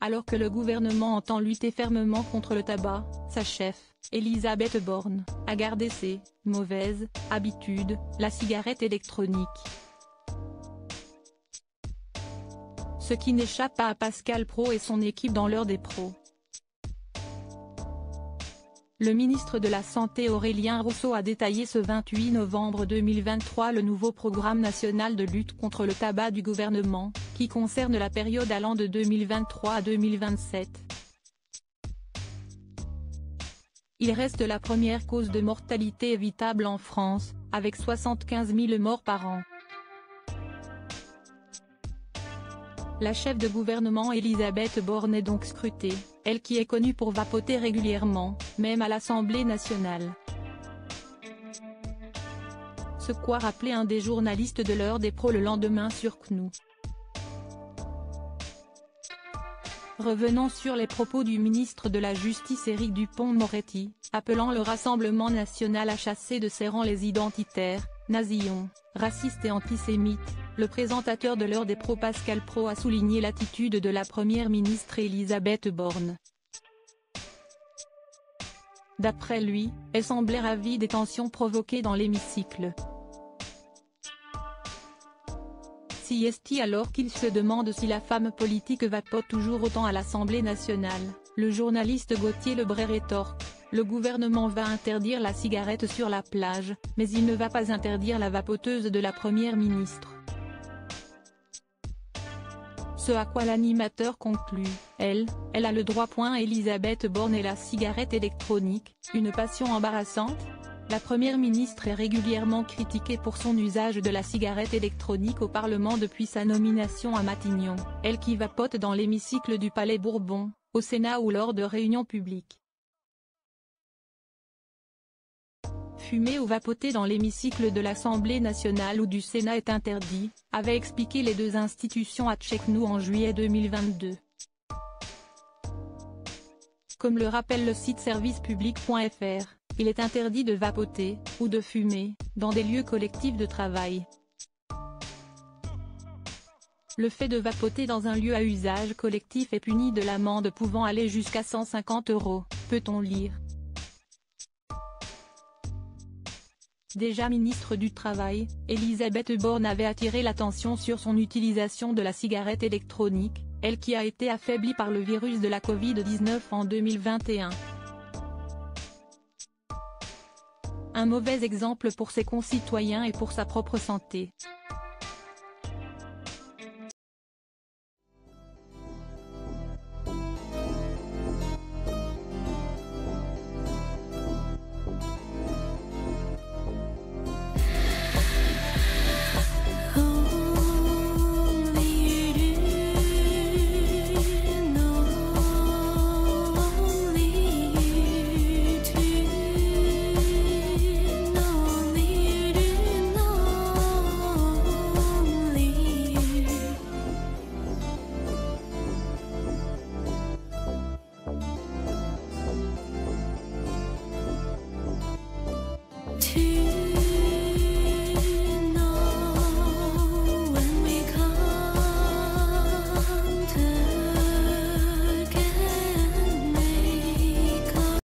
Alors que le gouvernement entend lutter fermement contre le tabac, sa chef, Elisabeth Borne, a gardé ses « mauvaises » habitudes, la cigarette électronique. Ce qui n'échappe pas à Pascal Praud et son équipe dans l'heure des pros. Le ministre de la Santé Aurélien Rousseau a détaillé ce 28 novembre 2023 le nouveau programme national de lutte contre le tabac du gouvernement, qui concerne la période allant de 2023 à 2027. Il reste la première cause de mortalité évitable en France, avec 75 000 morts par an. La chef de gouvernement Elisabeth Borne est donc scrutée, elle qui est connue pour vapoter régulièrement, même à l'Assemblée nationale. Ce qu'a rappelé un des journalistes de l'heure des pros le lendemain sur CNews. Revenons sur les propos du ministre de la Justice Éric Dupond-Moretti, appelant le Rassemblement national à chasser de ses rangs les identitaires, nazillons, racistes et antisémites. Le présentateur de l'heure des pros Pascal Praud a souligné l'attitude de la première ministre Elisabeth Borne. D'après lui, elle semblait ravie des tensions provoquées dans l'hémicycle. Siesti alors qu'il se demande si la femme politique vapote toujours autant à l'Assemblée nationale, le journaliste Gauthier Lebray rétorque. Le gouvernement va interdire la cigarette sur la plage, mais il ne va pas interdire la vapoteuse de la première ministre. Ce à quoi l'animateur conclut, elle a le droit. Elisabeth Borne et la cigarette électronique, une passion embarrassante? La première ministre est régulièrement critiquée pour son usage de la cigarette électronique au Parlement depuis sa nomination à Matignon, elle qui vapote dans l'hémicycle du Palais Bourbon, au Sénat ou lors de réunions publiques. Fumer ou vapoter dans l'hémicycle de l'Assemblée nationale ou du Sénat est interdit, avaient expliqué les deux institutions à CNews en juillet 2022. Comme le rappelle le site servicepublic.fr, il est interdit de vapoter, ou de fumer, dans des lieux collectifs de travail. Le fait de vapoter dans un lieu à usage collectif est puni de l'amende pouvant aller jusqu'à 150 €, peut-on lire. Déjà ministre du Travail, Elisabeth Borne avait attiré l'attention sur son utilisation de la cigarette électronique, elle qui a été affaiblie par le virus de la Covid-19 en 2021. Un mauvais exemple pour ses concitoyens et pour sa propre santé.